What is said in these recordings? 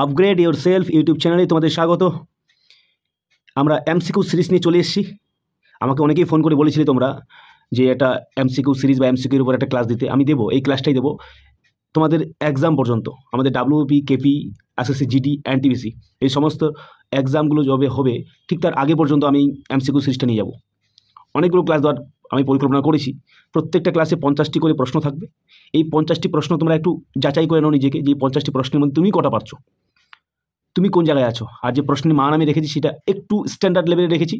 Upgrade your self YouTube চ্যানেলে তোমাদের স্বাগত। আমরা এমসিকিউ সিরিজ নিয়ে চলে এসেছি। আমাকে অনেকেই ফোন করে বলেছিলে তোমরা যে এটা এমসিকিউ সিরিজ বা এমসিকিউর উপর একটা ক্লাস দিতে। আমি দেবো, এই ক্লাসটাই দেবো তোমাদের এক্সাম পর্যন্ত। আমাদের WP, KP, SSC, GD, NTPC এই সমস্ত এক্সামগুলো যবে হবে ঠিক তার আগে পর্যন্ত আমি এমসিকিউ সিরিজটা নিয়ে যাব। অনেকগুলো ক্লাস দেওয়ার আমি পরিকল্পনা করেছি। প্রত্যেকটা ক্লাসে 50টি করে প্রশ্ন থাকবে। এই 50টি প্রশ্ন তোমরা একটু যাচাই করে নাও নিজেকে, যে 50টি প্রশ্নের মধ্যে তুমি কটা পারছো, তুমি কোন জায়গায় আছো। আর যে প্রশ্নের মান আমি রেখেছি সেটা একটু স্ট্যান্ডার্ড লেভেলে রেখেছি।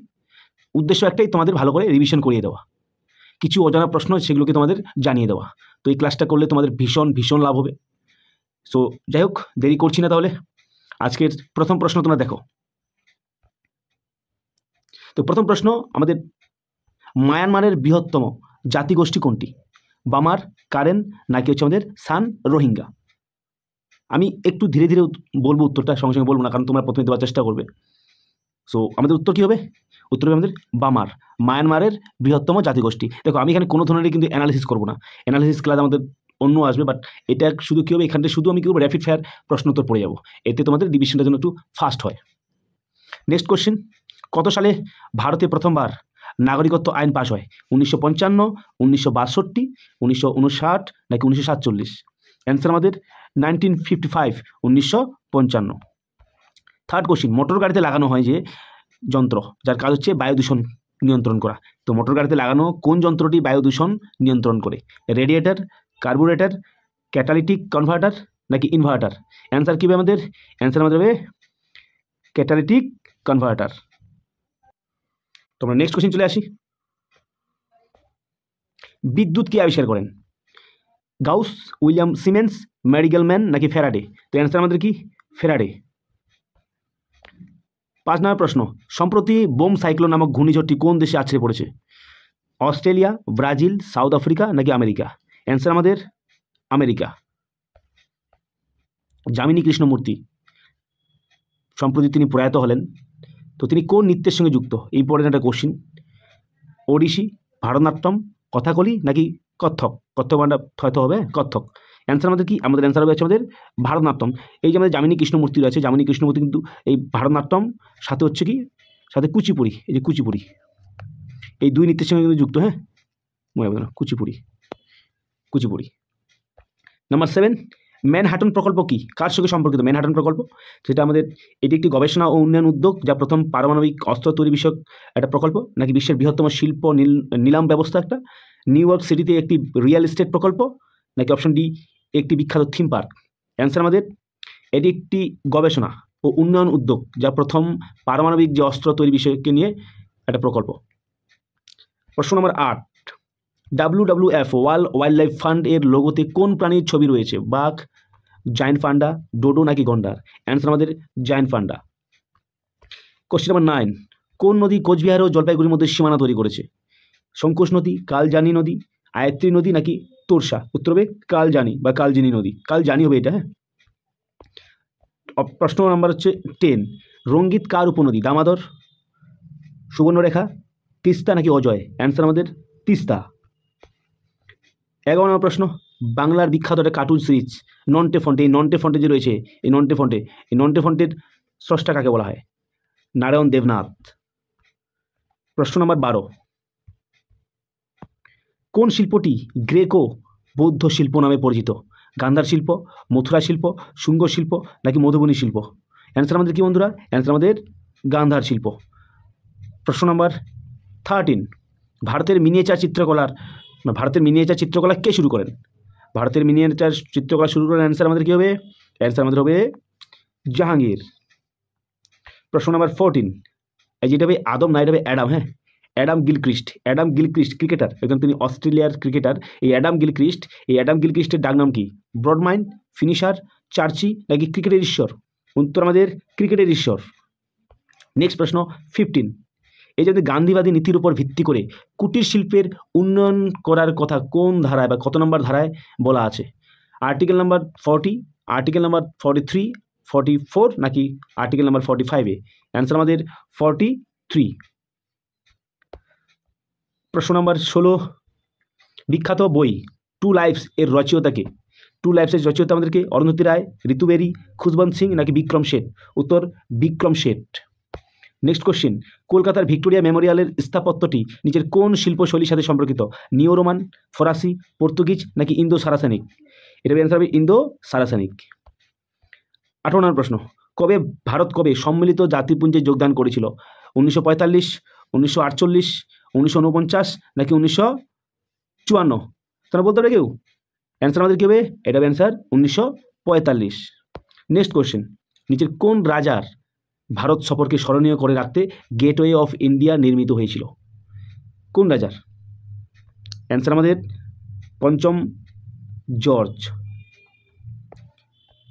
উদ্দেশ্য একটাই, তোমাদের ভালো করে রিভিশন করিয়ে দেওয়া, কিছু অজানা প্রশ্ন সেগুলোকে তোমাদের জানিয়ে দেওয়া। তো এই ক্লাসটা করলে তোমাদের ভীষণ ভীষণ লাভ হবে। সো যাই হোক, দেরি করছি না, তাহলে আজকের প্রথম প্রশ্ন তোমরা দেখো। তো প্রথম প্রশ্ন আমাদের, মায়ানমারের বৃহত্তম জাতিগোষ্ঠী কোনটি? বামার, কারেন, নাকি হচ্ছে আমাদের সান, রোহিঙ্গা? আমি একটু ধীরে ধীরে বলবো উত্তরটা, সঙ্গে সঙ্গে বলবো না, কারণ তোমরা প্রথমে দেওয়ার চেষ্টা করবে। সো আমাদের উত্তর কী হবে? উত্তর হবে আমাদের বামার, মায়ানমারের বৃহত্তম জাতিগোষ্ঠী। দেখো, আমি এখানে কোনো ধরনের কিন্তু অ্যানালিসিস করবো না, অ্যানালিসিস ক্লাস আমাদের অন্য আসবে। বাট এটা শুধু কী হবে, এখানে শুধু আমি কী করবো, র্যাপিড ফায়ার প্রশ্ন উত্তর পড়ে যাবো। এতে তোমাদের ডিভিশনটার জন্য একটু ফাস্ট হয়। নেক্সট কোশ্চেন, কত সালে ভারতে প্রথমবার নাগরিকত্ব আইন পাশ হয়? 1955, 1962, 1959 নাকি 1947? অ্যান্সার আমাদের 1955, 1955। থার্ড কোশ্চেন, মোটর গাড়িতে লাগানো হয় যে যন্ত্র, যার কাজ হচ্ছে বায়ু দূষণ নিয়ন্ত্রণ করা, তো মোটর গাড়িতে লাগানো কোন যন্ত্রটি বায়ু দূষণ নিয়ন্ত্রণ করে? রেডিয়েটর, কার্বুরেটর, ক্যাটালিটিক কনভার্টার নাকি ইনভার্টার? অ্যান্সার কী হবে আমাদের? অ্যান্সার আমাদের হবে ক্যাটালিটিক কনভার্টার। তোমরা নেক্সট কোশ্চেন চলে আসি। বিদ্যুৎ কে আবিষ্কার করেন? গাউস, উইলিয়াম সিমেন্স, ম্যারিগেলম্যান নাকি ফ্যারাডে? তো অ্যান্সার আমাদের কি? ফ্যারাডে। 5 নম্বর প্রশ্ন, সম্প্রতি বোম সাইক্লোন নামক ঘূর্ণিঝড়টি কোন দেশে আছড়ে পড়েছে? অস্ট্রেলিয়া, ব্রাজিল, সাউথ আফ্রিকা নাকি আমেরিকা? অ্যান্সার আমাদের আমেরিকা। যামিনী কৃষ্ণমূর্তি, সম্প্রতি তিনি প্রয়াত হলেন। তো তিনি কোন নৃত্যের সঙ্গে যুক্ত? ইম্পর্টেন্ট একটা কোশ্চিন। ওড়িশি, ভারতনাট্যম, কথাকলি নাকি কত্থক? কত্থক মানে হয়তো হবে কত্থক। অ্যান্সার আমাদের কি? আমাদের অ্যান্সার হবে হচ্ছে আমাদের ভারতনাট্যম। এই যে আমাদের যামিনী কৃষ্ণমূর্তি রয়েছে, যামিনী কৃষ্ণমূর্তি কিন্তু এই ভারতনাট্যম সাথে হচ্ছে কি, সাথে কুচিপুড়ি, এই যে কুচিপুড়ি, এই দুই নৃত্যের সঙ্গে কিন্তু যুক্ত। হ্যাঁ, মনে হবে না, কুচিপুড়ি, কুচিপুড়ি। নাম্বার 7, ম্যানহাটন প্রকল্প কি, কার সঙ্গে সম্পর্কিত ম্যানহাটন প্রকল্প? সেটা আমাদের, এটি একটি গবেষণা ও উন্নয়ন উদ্যোগ যা প্রথম পারমাণবিক অস্ত্র তৈরি বিষয়ক একটা প্রকল্প, নাকি বিশ্বের বৃহত্তম শিল্প নিলাম ব্যবস্থা একটা, নিউ ইয়র্ক সিটিতে একটি রিয়েল এস্টেট প্রকল্প, নাকি অপশন ডি একটি বিখ্যাত থিম পার্ক? অ্যান্সার আমাদের, এটি একটি গবেষণা ও উন্নয়ন উদ্যোগ যা প্রথম পারমাণবিক যে অস্ত্র তৈরি বিষয়কে নিয়ে একটা প্রকল্প। প্রশ্ন নম্বর 8, WWF world wild life fund এর লোগোতে কোন প্রাণীর ছবি রয়েছে? বাঘ, জায়ান্ট পান্ডা, ডোডো নাকি গন্ডার? অ্যান্সার আমাদের জায়ান্ট পান্ডা। কোশ্চেন নাম্বার 9, কোন নদী কোচবিহার ও জলপাইগুড়ির মধ্যে সীমানা তৈরি করেছে? শঙ্কুশ নদী, কালজানি নদী, আয়ত্রী নদী নাকি তোরসা? উত্তর হবে কালজানি বা কালজিনি নদী, কালজানি হবে এটা। হ্যাঁ। প্রশ্ন নাম্বার হচ্ছে 10, রঙ্গিত কার উপনদী? দামাদর, সুবর্ণরেখা, তিস্তা নাকি অজয়? অ্যান্সার আমাদের তিস্তা। 11 নম্বর প্রশ্ন, বাংলার বিখ্যাত একটা কার্টুন সিরিজ নন্টে ফন্টে, এই নন্টে ফন্টে যে রয়েছে, এই নন্টে ফন্টের স্রষ্টা কাকে বলা হয়? নারায়ণ দেবনাথ। প্রশ্ন নম্বর 12, কোন শিল্পটি গ্রেকো বৌদ্ধ শিল্প নামে পরিচিত? গান্ধার শিল্প, মথুরা শিল্প, শুঙ্গ শিল্প নাকি মধুবনী শিল্প? অ্যান্সার আমাদের কি বন্ধুরা? অ্যান্সার আমাদের গান্ধার শিল্প। প্রশ্ন নম্বর 13, ভারতের মিনিয়েচার চিত্রকলা কে শুরু করেন? ভারতের মিনিয়েচার চিত্রকলা শুরু করেন, অ্যান্সার আমাদের কী হবে? অ্যান্সার আমাদের হবে জাহাঙ্গীর। প্রশ্ন নাম্বার 14, এই যেটা হবে আদম না, এটা হবে অ্যাডাম। হ্যাঁ, অ্যাডাম গিলক্রিস্ট ক্রিকেটার, একদম তিনি অস্ট্রেলিয়ার ক্রিকেটার। এই অ্যাডাম গিলক্রিস্টের ডাক নাম কি? ব্রডমাইন্ড, ফিনিশার, চার্চি নাকি ক্রিকেটের ঈশ্বর? উত্তর আমাদের ক্রিকেটের ঈশ্বর। নেক্সট প্রশ্ন 15, এই যে গান্ধীবাদী নীতির উপর ভিত্তি করে কুটির শিল্পের উন্নয়ন করার কথা কোন ধারায় বা কত নম্বর ধারায় বলা আছে? আর্টিকেল নাম্বার 40, আর্টিকেল নাম্বার 43, 44 নাকি আর্টিকেল নাম্বার 45-এ? অ্যান্সার আমাদের 43। প্রশ্ন নাম্বার 16, বিখ্যাত বই টু লাইফস এর রচয়িতাকে? টু লাইফসের রচিত আমাদেরকে অরুন্ধতী রায়, ঋতু বেরি, খুশবন্ত সিং নাকি বিক্রম শেঠ? উত্তর বিক্রম শেঠ। নেক্সট কোশ্চেন, কলকাতার ভিক্টোরিয়া মেমোরিয়ালের স্থাপত্যটি নিচের কোন শিল্পশৈলীর সাথে সম্পর্কিত? নিও রোমান, ফরাসি, পর্তুগিজ নাকি ইন্দো সারাসেনিক? এটা অ্যান্সার হবে ইন্দো সারাসেনিক। 18 নম্বর প্রশ্ন, ভারত কবে সম্মিলিত জাতিপুঞ্জে যোগদান করেছিল? 1945, 1948, 1949 নাকি 1954? তোমরা বলতে পারবে কেউ? অ্যান্সার আমাদের কী হবে? এটা হবে অ্যান্সার 1945। নেক্সট কোশ্চেন, নিচের কোন রাজার ভারত সফরকে স্মরণীয় করে রাখতে গেটওয়ে অফ ইন্ডিয়া নির্মিত হয়েছিল? কোন রাজার? অ্যান্সার আমাদের পঞ্চম জর্জ।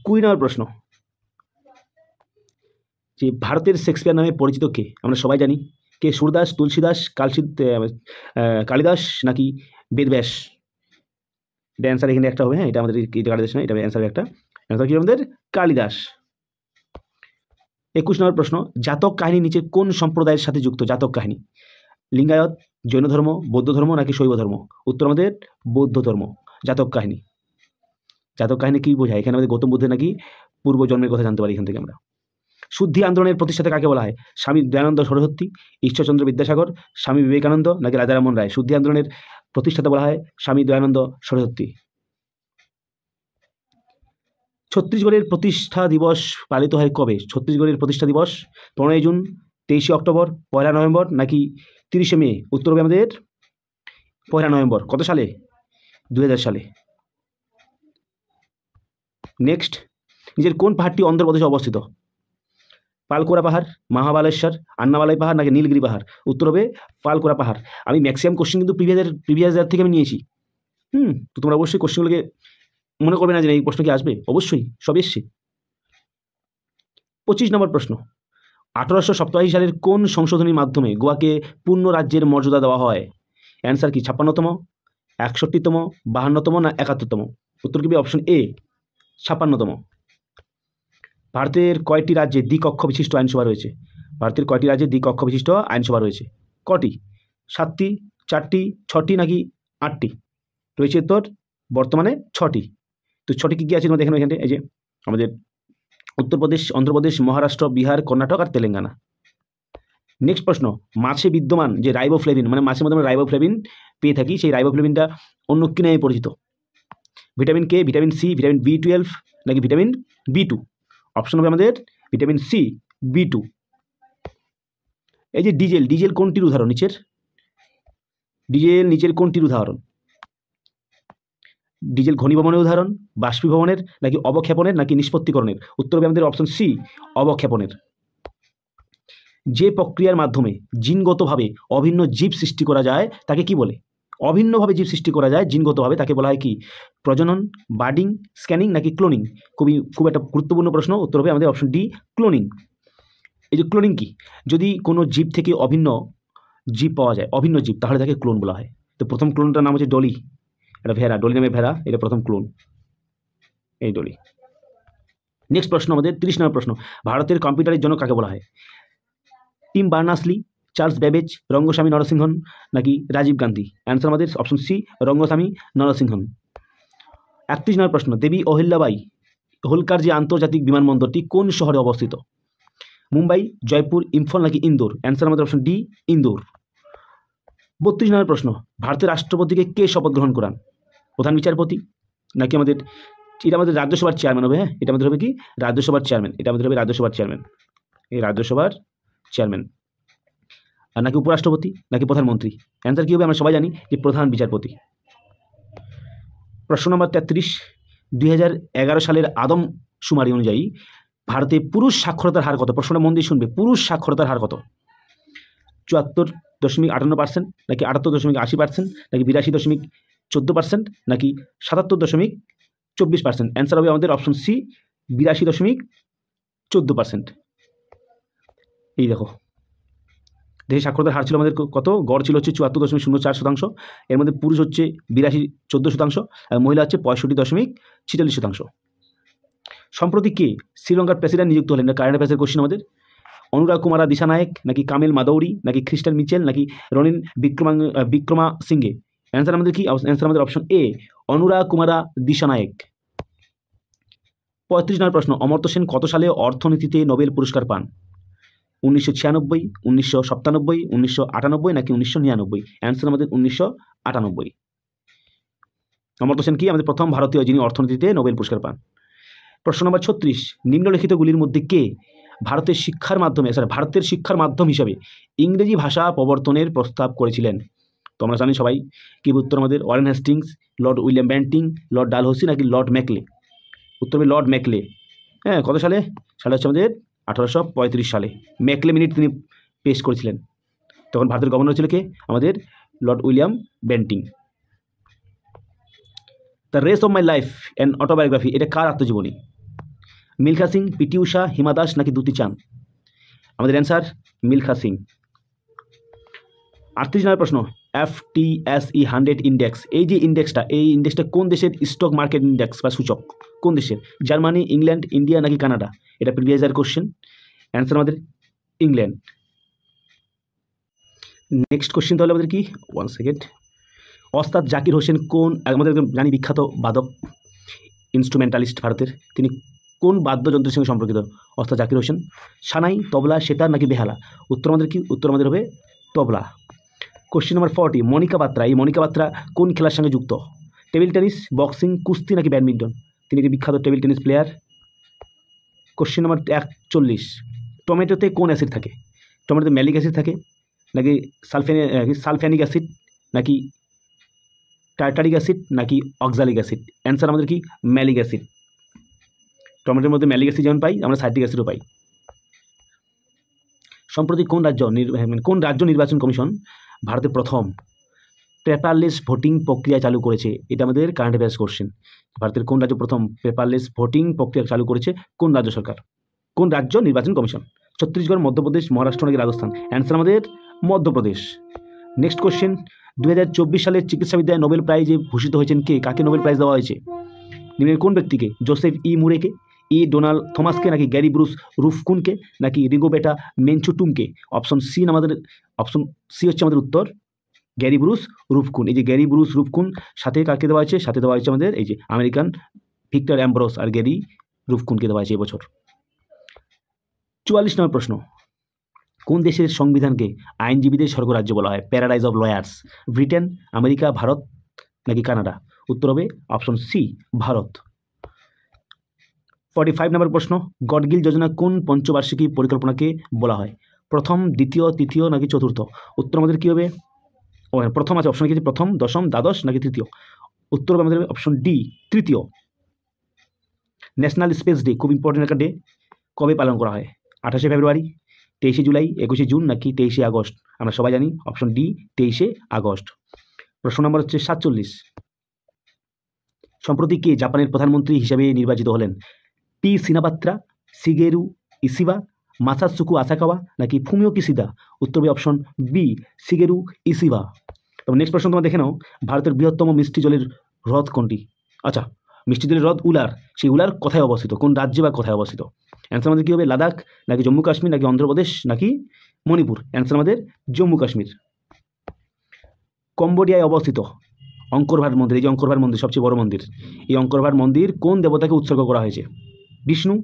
20 নম্বর প্রশ্ন, যে ভারতের শেক্সপিয়ার নামে পরিচিত কে? আমরা সবাই জানি কে, সুরদাস, তুলসীদাস, কালিদাস নাকি বেদব্যাস? এটা অ্যান্সার এখানে একটা হবে, হ্যাঁ, এটা আমাদের কালিদাস নয়, এটা অ্যান্সার একটা, অ্যান্সার কি আমাদের কালিদাস। 21 নম্বর প্রশ্ন, জাতক কাহিনী নিচের কোন সম্প্রদায়ের সাথে যুক্ত? জাতক কাহিনী লিঙ্গায়ত, জৈন ধর্ম, বৌদ্ধ ধর্ম নাকি শৈব ধর্ম? উত্তর আমাদের বৌদ্ধ ধর্ম। জাতক কাহিনী, জাতক কাহিনী কি বোঝায়? এখানে আমাদের গৌতম বুদ্ধের নাকি পূর্বজন্মের কথা জানতে পারি এখান থেকে আমরা। শুদ্ধি আন্দোলনের প্রতিষ্ঠাতা কাকে বলা হয়? স্বামী দয়ানন্দ সরস্বতী, ঈশ্বরচন্দ্র বিদ্যাসাগর, স্বামী বিবেকানন্দ নাকি রাজারামন রায়? শুদ্ধি আন্দোলনের প্রতিষ্ঠাতা বলা হয় স্বামী দয়ানন্দ সরস্বতী। ছত্তিশগড়ের প্রতিষ্ঠা দিবস পালিত হয় কবে? ছত্তিশগড়ের প্রতিষ্ঠা দিবস 15 জুন, 23 অক্টোবর, 1 নভেম্বর নাকি 30 মে? উত্তর হবে আমাদের 1 নভেম্বর। কত সালে? 2000 সালে। নেক্সট, নিজের কোন পাহাড়টি অন্ধ্রপ্রদেশে অবস্থিত? পালকোরা পাহাড়, মহাবালেশ্বর, আন্নামালাই পাহাড় নাকি নীলগিরি পাহাড়? উত্তর হবে পালকোরা পাহাড়। আমি ম্যাক্সিমাম কোশ্চেন কিন্তু প্রিভিয়াস ইয়ার থেকে আমি নিয়েছি। তো তোমরা অবশ্যই কোশ্চেনগুলোকে মনে করবে না যে এই প্রশ্ন কি আসবে, অবশ্যই সব এসছে। 25 নম্বর প্রশ্ন, 1887 সালের কোন সংশোধনীর মাধ্যমে গোয়াকে পূর্ণ রাজ্যের মর্যাদা দেওয়া হয়? অ্যান্সার কি 56তম, 61তম, 52তম না 71তম? উত্তর কি? অপশন এ 56তম। ভারতের কয়টি রাজ্যে দ্বিকক্ষ বিশিষ্ট আইনসভা রয়েছে? ভারতের কয়টি রাজ্যে দ্বিকক্ষ বিশিষ্ট আইনসভা রয়েছে? কটি? 7টি, 4টি, 6টি নাকি 8টি? রয়েছে উত্তর বর্তমানে 6টি। তো 6টি কী কী আছে তোমরা দেখেন এখানে, এই যে আমাদের উত্তরপ্রদেশ, অন্ধ্রপ্রদেশ, মহারাষ্ট্র, বিহার, কর্ণাটক আর তেলেঙ্গানা। নেক্সট প্রশ্ন, মাছে বিদ্যমান যে রাইবোফ্লেভিন, মানে মাছের মধ্যে আমরা রাইবোফ্লেভিন পেয়ে থাকি, সেই রাইবোফ্লেভিনটা অন্য কি নামে পরিচিত? Vitamin K, vitamin C, vitamin B12 নাকি ভিটামিন B2? অপশন হবে আমাদের ভিটামিন সি, B2। এই যে ডিজেল, ডিজেল কোনটির উদাহরণ? ডিজেল নিচের কোনটির উদাহরণ? ডিজেল ঘনীভবনের উদাহরণ, বাষ্পীভবনের নাকি অবক্ষেপণের নাকি নিষ্পত্তিকরণের? উত্তর হবে আমাদের অপশন সি, অবক্ষেপণের। যে প্রক্রিয়ার মাধ্যমে জিনগতভাবে অভিন্ন জীব সৃষ্টি করা যায় তাকে কি বলে? অভিন্নভাবে জীব সৃষ্টি করা যায় জিনগতভাবে, তাকে বলা হয় কি? প্রজনন, বার্ডিং, স্ক্যানিং নাকি ক্লোনিং? খুব একটা গুরুত্বপূর্ণ প্রশ্ন, উত্তর হবে আমাদের অপশন ডি, ক্লোনিং। এই যে ক্লোনিং কি? যদি কোনো জীব থেকে অভিন্ন জীব পাওয়া যায়, অভিন্ন জীব, তাহলে তাকে ক্লোন বলা হয়। তো প্রথম ক্লোনটার নাম হচ্ছে ডলি, এটা ভেড়া, ডলি নামে ভেড়া, এটা প্রথম ক্লোন, এই ডলি। নেক্সট প্রশ্ন আমাদের 30 নম্বর প্রশ্ন, ভারতের কম্পিউটারের জন্য কাকে বলা হয়? Tim Berners Lee, Charles Babbage, Rangaswamy Narasimhan নাকি রাজীব গান্ধী? অ্যান্সার আমাদের অপশন সি, রঙ্গস্বামী নরসিংহন। 31 নম্বর প্রশ্ন, দেবী অহিল্যাবাই হোলকার যে আন্তর্জাতিক বিমানবন্দরটি কোন শহরে অবস্থিত? মুম্বাই, জয়পুর, ইম্ফল নাকি ইন্দোর? অ্যান্সার আমাদের অপশন ডি, ইন্দোর। 32 নম্বর প্রশ্ন, ভারতের রাষ্ট্রপতিকে কে শপথ গ্রহণ করান? প্রধান বিচারপতি নাকি আমাদের, এটা আমাদের রাজ্যসভার চেয়ারম্যান হবে, হ্যাঁ, এটা আমাদের হবে কি? রাজ্যসভার চেয়ারম্যান, এটা আমাদের হবে রাজ্যসভার চেয়ারম্যান, এই রাজ্যসভার চেয়ারম্যান। আর নাকি উপরাষ্ট্রপতি নাকি প্রধানমন্ত্রী? অ্যান্সার কী হবে? আমরা সবাই জানি যে প্রধান বিচারপতি। প্রশ্ন নম্বর 33, 2011 সালের আদমশুমারি অনুযায়ী ভারতে পুরুষ সাক্ষরতার হার কত? প্রশ্নটা মন দিয়ে শুনবে, পুরুষ সাক্ষরতার হার কত? 74.58% নাকি 78.80% নাকি 82.14% নাকি 77.24%? অ্যান্সার হবে আমাদের অপশন সি, 82.14%। এই দেখো, দেশে সাক্ষরতার হার ছিল আমাদের কত? গড় ছিল হচ্ছে 74.04%, এর মধ্যে পুরুষ হচ্ছে 14% আর মহিলা হচ্ছে 65.46%। সম্প্রতি কে শ্রীলঙ্কার প্রেসিডেন্ট নিযুক্ত হলেন? কারেন্ট অ্যাফেয়ার্সের কোশ্চেন আমাদের। অনুরাগ কুমারা দিশানায়ক নাকি কামেল মাদৌরি নাকি খ্রিস্টান মিচেল নাকি রনিল বিক্রমা সিংহে? অ্যান্সার আমাদের কি? অ্যান্সার আমাদের অপশন এ, অনুরাগ কুমারা দিশানায়ক। 35 নম্বর প্রশ্ন, অমর্ত্য সেন কত সালে অর্থনীতিতে নোবেল পুরস্কার পান? 1996, 1997, 1998 নাকি 1999? অ্যান্সার আমাদের 1998। অমর্ত্য সেন কি আমাদের প্রথম ভারতীয় যিনি অর্থনীতিতে নোবেল পুরস্কার পান। প্রশ্ন নম্বর 36, নিম্নলিখিতগুলির মধ্যে কে ভারতের শিক্ষার মাধ্যম হিসাবে ইংরেজি ভাষা প্রবর্তনের প্রস্তাব করেছিলেন? তো আমরা জানি সবাই কি উত্তর আমাদের Warren Hastings, Lord William Bentinck, Lord Dalhousie নাকি লর্ড ম্যাকলে? উত্তর হবে লর্ড ম্যাকলে। হ্যাঁ, কত সালে? সালে হচ্ছে আমাদের 1835 সালে ম্যাকলে মিনিট তিনি পেশ করেছিলেন। তখন ভারতের গভর্নর ছিল কে? আমাদের Lord William Bentinck. The race of my life and autobiography, এটা কার আত্মজীবনী? মিলখা সিং, পিটি উষা, হিমা দাস নাকি দ্যুতি চাঁদ? আমাদের অ্যান্সার মিলখা সিং। 38 নম্বর প্রশ্ন, FTSE 100 ইন্ডেক্স, এই যে ইন্ডেক্সটা কোন দেশের স্টক মার্কেট ইন্ডেক্স বা সূচক? কোন দেশের? জার্মানি, ইংল্যান্ড, ইন্ডিয়া নাকি কানাডা? এটা প্রিভিয়াস ইয়ার কোশ্চেন। অ্যান্সার আমাদের ইংল্যান্ড। নেক্সট কোশ্চেন তাহলে আমাদের কি, 1 সেকেন্ড। ওস্তাদ জাকির হোসেন কোন, আমাদের জানি বিখ্যাত বাদক, ইনস্ট্রুমেন্টালিস্ট ভারতের, তিনি কোন বাদ্যযন্ত্রের সঙ্গে সম্পর্কিত? ওস্তাদ জাকির হোসেন। সানাই, তবলা, সেতার নাকি বেহালা? উত্তর আমাদের কি? উত্তর আমাদের হবে তবলা। কোশ্চেন নম্বর 40, মনিকা বাত্রা, এই মনিকা বাত্রা কোন খেলার সঙ্গে যুক্ত? টেবিল টেনিস, বক্সিং, কুস্তি নাকি ব্যাডমিন্টন? তিনি কি বিখ্যাত table tennis player. Question number 41, টমেটোতে কোন অ্যাসিড থাকে? টমেটোতে ম্যালিক অ্যাসিড থাকে নাকি সালফ্যানিক অ্যাসিড নাকি টার্টারিক অ্যাসিড নাকি অক্সালিক অ্যাসিড? অ্যান্সার আমাদের কি? Malic acid. টমেটোর মধ্যে ম্যালিক অ্যাসিড যেমন পাই, আমরা সাইট্রিক অ্যাসিডও পাই। সম্প্রতি কোন রাজ্য নির্বাচন কমিশন ভারতের প্রথম পেপারলেস ভোটিং প্রক্রিয়া চালু করেছে? এটা আমাদের কারেন্ট অ্যাফেয়ার্স কোশ্চেন। ভারতের কোন রাজ্য প্রথম পেপারলেস ভোটিং প্রক্রিয়া চালু করেছে? কোন রাজ্য সরকার? কোন রাজ্য নির্বাচন কমিশন? ছত্তিশগড়, মধ্যপ্রদেশ, মহারাষ্ট্র নাকি রাজস্থান? অ্যান্সার আমাদের মধ্যপ্রদেশ। নেক্সট কোশ্চেন, 2024 সালের চিকিৎসাবিদ্যায় নোবেল প্রাইজে ভূষিত হয়েছেন কে? কাকে নোবেল প্রাইজ দেওয়া হয়েছে? নিম্নের কোন ব্যক্তিকে? জোসেফ ই মুরেকে, ডোনাল্ড থমাসকে নাকি গ্যারি ব্রুস রুফকুনকে নাকি রিগোবেটা মেনচুটুমকে? অপশন সি হচ্ছে আমাদের উত্তর, গ্যারি ব্রুস রুফকুন। এই যে গ্যারি ব্রুস রুফকুন, সাথে কাকে দেওয়া হয়েছে? সাথে দেওয়া হয়েছে আমাদের এই যে আমেরিকান ভিক্টর অ্যাম্ব্রোস আর গ্যারি রুফকুনকে দেওয়া হয়েছে এবছর। 44 নম্বর প্রশ্ন, কোন দেশের সংবিধানকে আইনজীবীদের স্বর্গরাজ্য বলা হয়? Paradise of lawyers. Britain, America, Bharat নাকি কানাডা? উত্তর হবে অপশন সি, ভারত। 45 নম্বর প্রশ্ন, গডগিল যোজনা কোন পঞ্চবার্ষিকী পরিকল্পনাকে বলা হয়? প্রথম, দ্বিতীয়, তৃতীয় নাকি চতুর্থ? উত্তর আমাদের কী হবে? প্রথম আছে, অপশন কি? প্রথম, দশম, দ্বাদশ নাকি তৃতীয়? উত্তর হবে আমাদের অপশন ডি, তৃতীয়। ন্যাশনাল স্পেস ডে খুব ইম্পর্টেন্ট একটা ডে, কবে পালন করা হয়? 28শে ফেব্রুয়ারি, 23শে জুলাই, 21শে জুন নাকি 23শে আগস্ট? আমরা সবাই জানি অপশন ডি, 23শে আগস্ট। প্রশ্ন নম্বর হচ্ছে 47, সম্প্রতি কে জাপানের প্রধানমন্ত্রী হিসেবে নির্বাচিত হলেন? পি সিনাবাত্রা, শিগেরু ইসিবা, মাসাৎসুকু আসাকাওয়া নাকি ফুমিও কিশিদা? উত্তর হবে অপশন বি, শিগেরু ইসিবা। তবে নেক্সট প্রশ্ন তোমরা দেখে নাও, ভারতের বৃহত্তম মিষ্টি জলের হ্রদ কোনটি? আচ্ছা, মিষ্টি জলের হ্রদ উলার, সেই উলার কোথায় অবস্থিত? কোন রাজ্যে বা কোথায় অবস্থিত? অ্যান্সার আমাদের কী হবে? লাদাখ নাকি জম্মু কাশ্মীর নাকি অন্ধ্রপ্রদেশ নাকি মণিপুর? অ্যান্সার আমাদের জম্মু কাশ্মীর। কম্বোডিয়ায় অবস্থিত অঙ্করভাট মন্দির, এই যে অঙ্করভাট মন্দির সবচেয়ে বড় মন্দির, এই অঙ্করভাট মন্দির কোন দেবতাকে উৎসর্গ করা হয়েছে? বিষ্ণু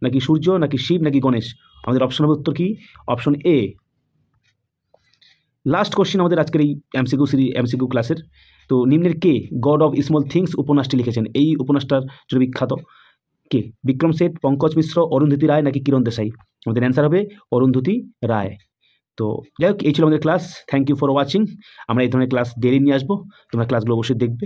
নাকি সূর্য নাকি শিব নাকি গণেশ? আমাদের অপশন হবে উত্তর কি? অপশন এ। লাস্ট কোশ্চেন আমাদের আজকের এই এমসিকিউ ক্লাসের। তো নিম্নের কে গড অফ স্মল থিংস উপন্যাসটি লিখেছেন? এই উপন্যাসটার জন্য বিখ্যাত কে? বিক্রম সেঠ, পঙ্কজ মিশ্র, অরুন্ধতী রায় নাকি কিরণ দেশাই? আমাদের অ্যান্সার হবে অরুন্ধতী রায়। তো যাই হোক, এই ছিল আমাদের class. Thank you for watching. আমরা এই ধরনের ক্লাস ডেইলি নিয়ে আসবো, তোমরা ক্লাসগুলো অবশ্যই দেখবে।